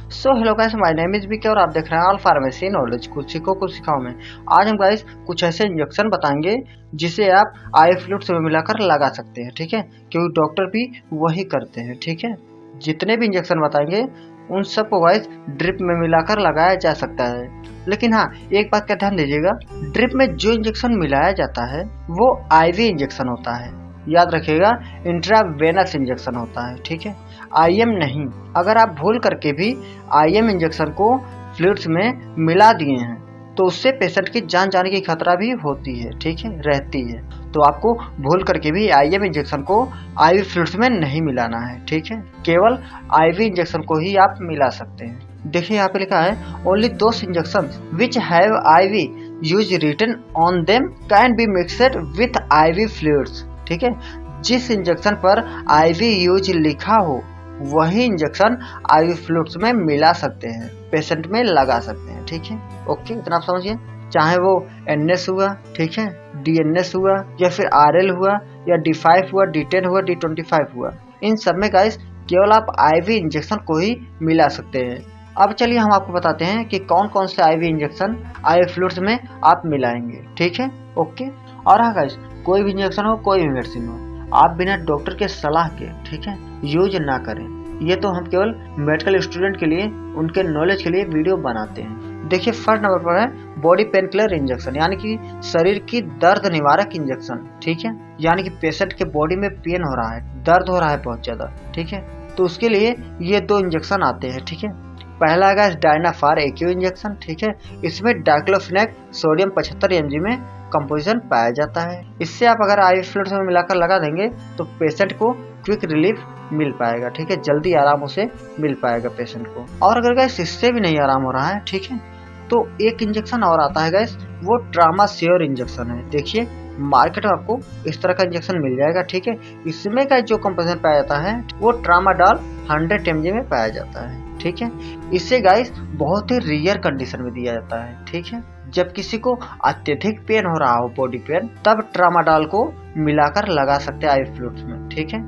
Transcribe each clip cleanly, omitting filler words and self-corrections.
So hello guys, my name is BK और आप देख रहे हैं ऑल फार्मेसी नॉलेज। कुछ सीखो कुछ सिखाओ में। आज हम गाइस कुछ ऐसे इंजेक्शन बताएंगे जिसे आप आई फ्लूइड में मिलाकर लगा सकते हैं, ठीक है। क्योंकि डॉक्टर भी वही करते हैं, ठीक है। जितने भी इंजेक्शन बताएंगे उन सबको गाइस ड्रिप में मिलाकर लगाया जा सकता है। लेकिन हाँ, एक बात का ध्यान दीजिएगा, ड्रिप में जो इंजेक्शन मिलाया जाता है वो आईवी इंजेक्शन होता है। याद रखिएगा, इंट्रावेनस इंजेक्शन होता है, ठीक है, आईएम नहीं। अगर आप भूल करके भी आईएम इंजेक्शन को फ्लूइड्स में मिला दिए हैं तो उससे पेशेंट की जान जाने की खतरा भी होती है, ठीक है, रहती है। तो आपको भूल करके भी आईएम इंजेक्शन को आईवी फ्लूइड्स में नहीं मिलाना है, ठीक है। केवल आईवी इंजेक्शन को ही आप मिला सकते हैं। देखिए यहाँ पे लिखा है, only those injection which have IV use written on them can be mixed with IV fluids, ठीक है। जिस इंजेक्शन पर आईवी यूज लिखा हो वही इंजेक्शन आईवी फ्लूइड्स में मिला सकते हैं, पेशेंट में लगा सकते हैं, ठीक है। ओके, इतना आप समझिए। चाहे वो एनएस हुआ, ठीक है, डीएनएस हुआ, या फिर आरएल हुआ, या D5 हुआ, D10 हुआ, D25 हुआ, इन सब में गाइस केवल आप आईवी इंजेक्शन को ही मिला सकते हैं। अब चलिए हम आपको बताते हैं कि कौन कौन से आईवी इंजेक्शन आईवी फ्लूइड्स में आप मिलाएंगे, ठीक है। ओके, और हाँ गाइस, कोई भी इंजेक्शन हो, कोई भी मेडिसिन हो, आप बिना डॉक्टर के सलाह के, ठीक है, यूज ना करें। ये तो हम केवल मेडिकल स्टूडेंट के लिए, उनके नॉलेज के लिए वीडियो बनाते हैं। देखिए फर्स्ट नंबर पर है बॉडी पेन किलर इंजेक्शन, यानी कि शरीर की दर्द निवारक इंजेक्शन, ठीक है। यानी कि पेशेंट के बॉडी में पेन हो रहा है, दर्द हो रहा है बहुत ज्यादा, ठीक है, तो उसके लिए ये दो इंजेक्शन आते हैं, ठीक है। पहला आएगा डायनाफार एक्यू इंजेक्शन, ठीक है। इसमें डाइक्लोफेनेक सोडियम 75 mg में कंपोजिशन पाया जाता है। इससे आप अगर आईवी फ्लूइड में मिलाकर लगा देंगे तो पेशेंट को क्विक रिलीफ मिल पाएगा, ठीक है, जल्दी आराम उसे मिल पाएगा पेशेंट को। और अगर गैस इससे भी नहीं आराम हो रहा है, ठीक है, तो एक इंजेक्शन और आता है गैस, वो ट्रामाश्योर इंजेक्शन है। देखिए मार्केट में आपको इस तरह का इंजेक्शन मिल जाएगा, ठीक है। इसमें का जो कंपोजिशन पाया जाता है वो ट्रामाडॉल 100 mg में पाया जाता है, ठीक है। इससे गाइस बहुत ही रेयर कंडीशन में दिया जाता है, ठीक है। जब किसी को अत्यधिक पेन हो रहा हो, बॉडी पेन, तब ट्रामाडॉल को मिलाकर लगा सकते हैं आईवी फ्लूइड्स में, ठीक है,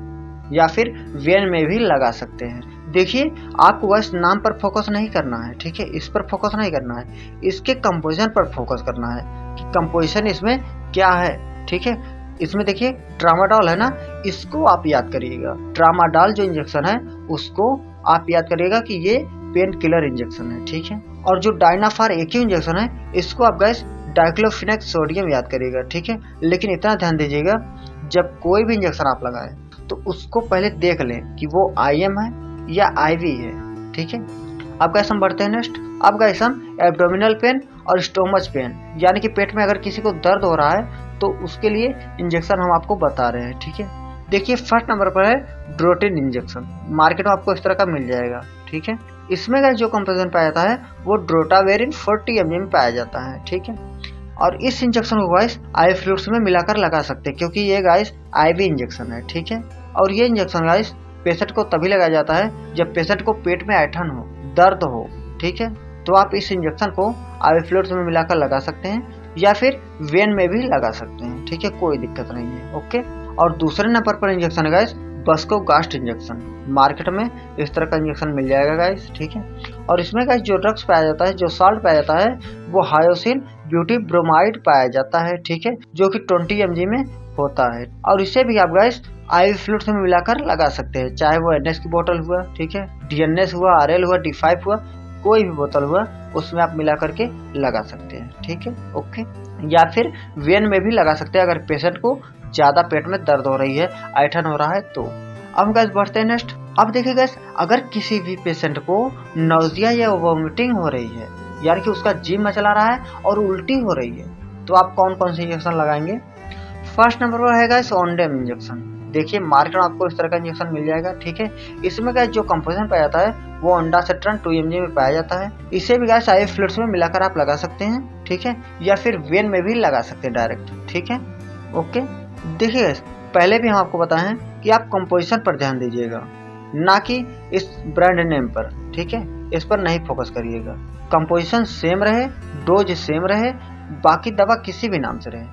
या फिर वेन में भी लगा सकते हैं। देखिए आपको बस नाम पर फोकस नहीं करना है, ठीक है, इस पर फोकस नहीं करना है, इसके कंपोजिशन पर फोकस करना है कि कंपोजिशन इसमें क्या है, ठीक है। इसमें देखिए ट्रामाडॉल है ना, इसको आप याद करिएगा। ट्रामाडॉल जो इंजेक्शन है उसको आप याद करिएगा कि ये पेन किलर इंजेक्शन है, ठीक है। और जो डायनाफार एक्यू इंजेक्शन है इसको आप गैस डाइक्लोफेनेक सोडियम याद करिएगा, ठीक है। लेकिन इतना ध्यान दीजिएगा, जब कोई भी इंजेक्शन आप लगाएं तो उसको पहले देख लें कि वो आईएम है या आईवी है, ठीक है। अब गैस हम बढ़ते हैं नेक्स्ट। अब गैस हम एब्डोमिनल पेन और स्टोमच पेन, यानी कि पेट में अगर किसी को दर्द हो रहा है तो उसके लिए इंजेक्शन हम आपको बता रहे हैं, ठीक है। देखिए फर्स्ट नंबर पर है ड्रोटिन इंजेक्शन, मार्केट में आपको इस तरह का मिल जाएगा, ठीक है। इसमें का जो कंपोजिशन पाया जाता है वो ड्रोटावेरिन 40 mg में पाया जाता है, ठीक है। और इस इंजेक्शन को गाइस आईवी फ्लूइड्स में मिलाकर लगा सकते हैं, क्योंकि ये गाइस आईवी इंजेक्शन है, ठीक है। और ये इंजेक्शन गाइस पेशेंट को तभी लगाया जाता है जब पेशेंट को पेट में ऐंठन हो, दर्द हो, ठीक है। तो आप इस इंजेक्शन को आईवी फ्लूइड्स में मिलाकर लगा सकते हैं या फिर वेन में भी लगा सकते हैं, ठीक है, कोई दिक्कत नहीं है। ओके, और दूसरे नंबर पर इंजेक्शन है गाइस बस्कोगास्ट इंजेक्शन, मार्केट में इस तरह का इंजेक्शन मिल जाएगा गाइस, ठीक है। और इसमें गाइस जो ड्रग्स पाया जाता है, जो साल्ट पाया जाता है, वो हायोसिन ब्यूटी ब्रोमाइड पाया जाता है, ठीक है, जो कि 20 mg में होता है। और इसे भी आप गाइस आईवी फ्लूइड्स में मिलाकर लगा सकते हैं, चाहे वो एनएस की बोतल हुआ, ठीक है, डीएनएस हुआ, आरएल हुआ, D5 हुआ, कोई भी बोतल हुआ, उसमें आप मिला करके लगा सकते हैं, ठीक है। ओके, या फिर वेन में भी लगा सकते हैं अगर पेशेंट को ज्यादा पेट में दर्द हो रही है, ऐंठन हो रहा है तो। अब गैस बढ़ते हैं नेक्स्ट। अब देखिए गैस, अगर किसी भी पेशेंट को नौजिया या वोमिटिंग हो रही है, यानी कि उसका जी मचला रहा है और उल्टी हो रही है, तो आप कौन कौन से इंजेक्शन लगाएंगे। फर्स्ट नंबर पर है गैस ओंडेम इंजेक्शन। देखिए मार्केट में आपको इस तरह का इंजेक्शन मिल जाएगा, ठीक है। इसमें गैस जो कंपोजिशन पाया जाता है वो ओंडासेट्रन 2 mg में पाया जाता है। इसे भी गैस आईवी फ्लूइड्स में मिलाकर आप लगा सकते हैं, ठीक है, या फिर वेन में भी लगा सकते हैं डायरेक्ट, ठीक है। ओके, देखिए गैस, पहले भी हम आपको बताए हैं कि आप कंपोजिशन पर ध्यान दीजिएगा, ना कि इस ब्रांड नेम पर, ठीक है, इस पर नहीं फोकस करिएगा। कंपोजिशन सेम रहे, डोज सेम रहे, बाकी दवा किसी भी नाम से रहे,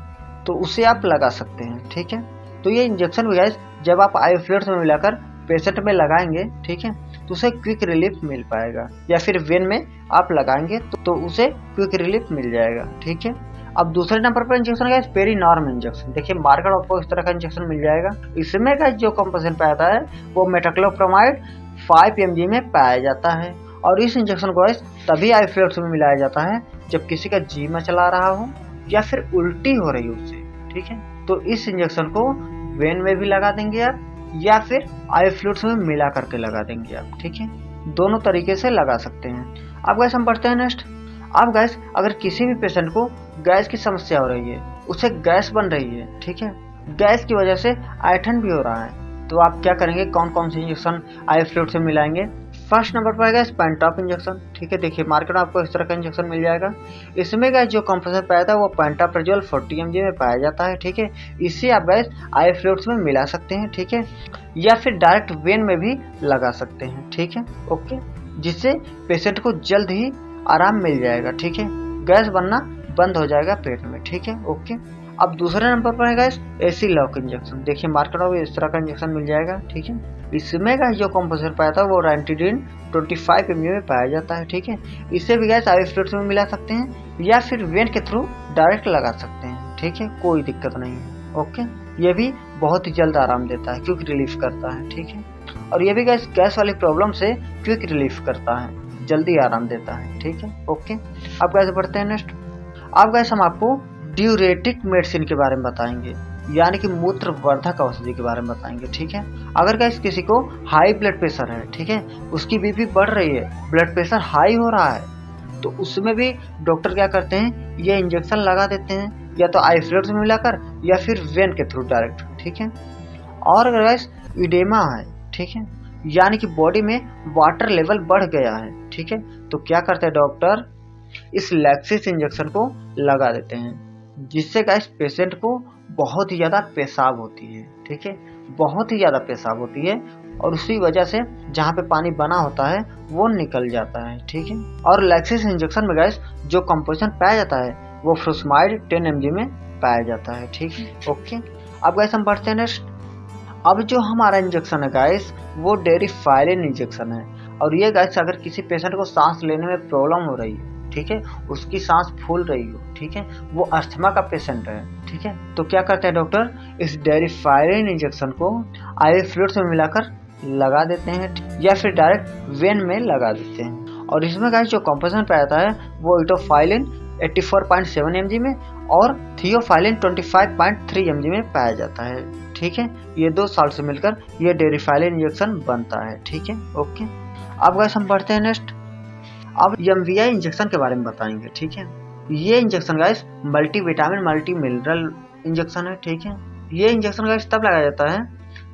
तो उसे आप लगा सकते हैं, ठीक है। तो ये इंजेक्शन भी गाइस जब आप आईवी फ्लूइड्स में मिलाकर पेशेंट में लगाएंगे, ठीक है, तो उसे क्विक रिलीफ मिल पाएगा, या फिर वेन में आप लगाएंगे तो उसे क्विक रिलीफ मिल जाएगा, ठीक है। अब दूसरे नंबर पर इंजेक्शन है पेरीनॉर्म इंजेक्शन। देखिए मार्केट आपको इस तरह का इंजेक्शन मिल जाएगा। इसमें का जो कंपोजिशन पाया है वो मेटाक्लोप्रोमाइड 5 mg में पाया जाता है, और इस इंजेक्शन को तभी आई फ्लूइड्स में मिलाया जाता है जब किसी का जी मचला रहा हो या फिर उल्टी हो रही हो उससे, ठीक है। तो इस इंजेक्शन को वेन में भी लगा देंगे आप, या फिर आई फ्लूइड्स में मिला करके लगा देंगे आप, ठीक है। दोनों तरीके से लगा सकते हैं। अब गैस हम बढ़ते हैं नेक्स्ट। अब गैस अगर किसी भी पेशेंट को गैस की समस्या हो रही है, उसे गैस बन रही है, ठीक है, गैस की वजह से ऐंठन भी हो रहा है, तो आप क्या करेंगे, कौन कौन से इंजेक्शन आई फ्लूइड से मिलाएंगे। फर्स्ट नंबर पर आएगा पेंटॉप इंजेक्शन, ठीक है। देखिए मार्केट में आपको इस तरह का इंजेक्शन मिल जाएगा। इसमें गैस जो कंपोजिशन पाया था वो पेंटाप्रेजोल 40 mg में पाया जाता है, ठीक है। इसे आप गैस आई फ्लूइड्स में मिला सकते हैं, ठीक है, या फिर डायरेक्ट वेन में भी लगा सकते हैं, ठीक है, ओके, जिससे पेशेंट को जल्द ही आराम मिल जाएगा, ठीक है, गैस बनना बंद हो जाएगा पेट में, ठीक है, ओके। अब दूसरे नंबर पर है गैस एसी लॉक इंजेक्शन। देखिए मार्केट में इस तरह का इंजेक्शन मिल जाएगा, ठीक है। इसमें गैस जो कंपोजिशन पाया था वो रेंटिडिन 25 mg में पाया जाता है, ठीक है। इसे भी गैस आई फ्लूइड्स में मिला सकते हैं या फिर वेन के थ्रू डायरेक्ट लगा सकते हैं, ठीक है, कोई दिक्कत नहीं है, ओके। ये भी बहुत ही जल्द आराम देता है, क्विक रिलीफ करता है, ठीक है। और ये भी गैस वाली प्रॉब्लम से क्विक रिलीफ करता है, जल्दी आराम देता है, ठीक है, ओके। अब गैस बढ़ते हैं नेक्स्ट। अब गैस हम आपको ड्यूरेटिक मेडिसिन के बारे में बताएंगे, यानी कि मूत्रवर्धक औषधि के बारे में बताएंगे, ठीक है। अगर गैस किसी को हाई ब्लड प्रेशर है, ठीक है, उसकी बीपी बढ़ रही है, ब्लड प्रेशर हाई हो रहा है, तो उसमें भी डॉक्टर क्या करते हैं, ये इंजेक्शन लगा देते हैं, या तो आई फ्लूइड्स में मिलाकर या फिर वेन के थ्रू डायरेक्ट, ठीक है। और अगर गैस इडेमा है, ठीक है, यानी कि बॉडी में वाटर लेवल बढ़ गया है, ठीक है, तो क्या करते हैं डॉक्टर, इस लैक्सिस इंजेक्शन को लगा देते हैं, जिससे गैस पेशेंट को बहुत ही ज़्यादा पेशाब होती है, ठीक है, बहुत ही ज़्यादा पेशाब होती है, और उसी वजह से जहाँ पे पानी बना होता है वो निकल जाता है, ठीक है। और लैक्सिस इंजेक्शन में गैस जो कंपोजिशन पाया जाता है वो फ्रुसमाइड 10 mg में पाया जाता है, ठीक है, ओके। अब गैस हम बढ़ते हैं नेक्स्ट। अब जो हमारा इंजेक्शन है गैस वो डेरिफाइलिन इंजेक्शन है, और ये गैस अगर किसी पेशेंट को सांस लेने में प्रॉब्लम हो रही है, ठीक है, उसकी सांस फूल रही हो, ठीक है, वो अस्थमा का पेशेंट है, ठीक है, तो क्या करते हैं डॉक्टर, इस डेरिफाइलिन इंजेक्शन को आई फ्लूइड्स में मिलाकर लगा देते हैं, या फिर डायरेक्ट वेन में लगा देते हैं। और इसमें गाइस जो कंपोजिशन पाया जाता है वो इटोफाइलिन 84.7 mg में और थियोफाइलिन 25.3 mg में पाया जाता है, ठीक है। ये दो साल्ट से मिलकर ये डेरिफाइलिन इंजेक्शन बनता है, ठीक है, ओके। अब गाइस हम बढ़ते हैं नेक्स्ट। अब एमवीआई इंजेक्शन के बारे में बताएंगे, ठीक है। ये injection guys multi vitamin multi mineral injection है, ठीक है। ये इंजेक्शन गाइस तब लगाया जाता है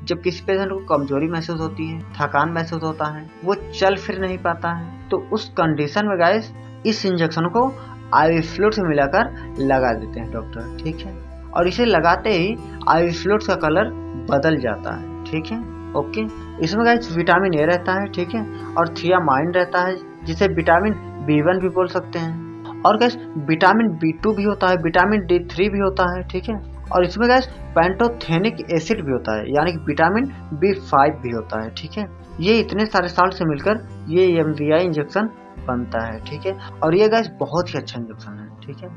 जब किसी पेशेंट को कमजोरी महसूस होती है, थकान महसूस होता है, वो चल फिर नहीं पाता है, तो उस कंडीशन में गाइस इस इंजेक्शन को आई फ्लूइड से मिलाकर लगा देते हैं डॉक्टर, ठीक है। और इसे लगाते ही आई फ्लूइड का कलर बदल जाता है, ठीक है, ओके। इसमें गाइस विटामिन ए रहता है, ठीक है, और थियामाइन रहता है, जिसे विटामिन B1 भी बोल सकते हैं, और गैस विटामिन B2 भी होता है, विटामिन D3 भी होता है, ठीक है। और इसमें गैस पैंटोथेनिक एसिड भी होता है, यानी कि विटामिन B5 भी होता है, ठीक है। ये इतने सारे साल्ट से मिलकर ये एमवीआई इंजेक्शन बनता है, ठीक है। और ये गैस बहुत ही अच्छा इंजेक्शन है, ठीक है।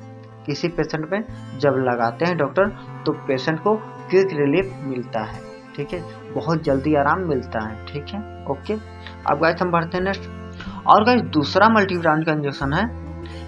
किसी पेशेंट में जब लगाते हैं डॉक्टर तो पेशेंट को क्विक रिलीफ मिलता है, ठीक है, बहुत जल्दी आराम मिलता है, ठीक है, ओके। अब गैस हम बढ़ते हैं नेक्स्ट। और गैस दूसरा मल्टीविटामिन का इंजेक्शन है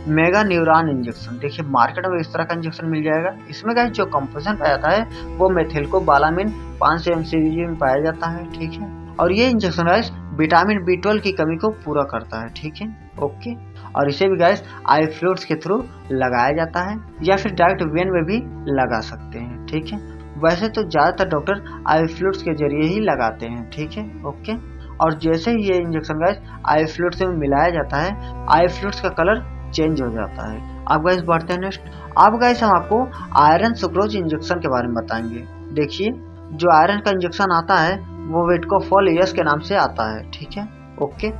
मेगा न्यूरॉन इंजेक्शन। देखिए मार्केट में इस तरह का इंजेक्शन मिल जाएगा। इसमें गैस जो कंपोजिशन पाया जाता है वो मेथिलकोबालामिन 500 mg में पाया जाता है, ठीक है। और ये इंजेक्शन गैस विटामिन B12 की कमी को पूरा करता है, ठीक है, ओके। और इसे भी गैस आई फ्लूइड्स के थ्रू लगाया जाता है या फिर डायरेक्ट वेन में भी लगा सकते हैं, ठीक है। वैसे तो ज्यादातर डॉक्टर आई फ्लूइड्स के जरिए ही लगाते हैं, ठीक है, ओके। और जैसे ही ये इंजेक्शन गैस आई फ्लूइड्स में मिलाया जाता है आई फ्लूइड्स का कलर चेंज हो जाता है। अब गैस बढ़ते हैं नेक्स्ट। अब गैस हम आपको आयरन सुक्रोज इंजेक्शन के बारे में बताएंगे। देखिए जो आयरन का इंजेक्शन आता है वो विटकोफॉल ES के नाम से आता है, ठीक है, ओके।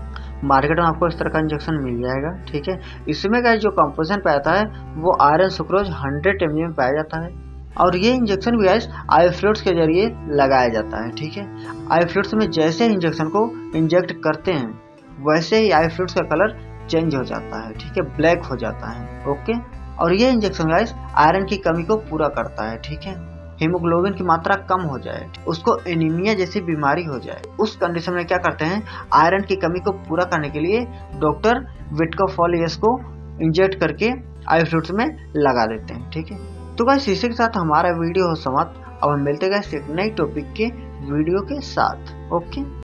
मार्केट में आपको इस तरह का इंजेक्शन मिल जाएगा, ठीक है। इसमें गैस जो कंपोजिशन पाया जाता है वो आयरन सुक्रोज 100 mg में पाया जाता है, और ये इंजेक्शन भी गाइस आई फ्लूइड्स के जरिए लगाया जाता है। ठीक है, आई फ्लूइड्स में जैसे इंजेक्शन को इंजेक्ट करते हैं वैसे ही आई फ्लूइड्स का कलर चेंज हो जाता है। ठीक है, ब्लैक हो जाता है। ओके, और ये इंजेक्शन गाइस आयरन की कमी को पूरा करता है। ठीक है, हीमोग्लोबिन की मात्रा कम हो जाए, उसको एनीमिया जैसी बीमारी हो जाए, उस कंडीशन में क्या करते हैं, आयरन की कमी को पूरा करने के लिए डॉक्टर विट्कोफॉल को इंजेक्ट करके आई फ्लूइड्स में लगा देते हैं। ठीक है, तो गाइस इसी के साथ हमारा वीडियो हो समाप्त। अब हम मिलते हैं गाइस एक नई टॉपिक के वीडियो के साथ। ओके।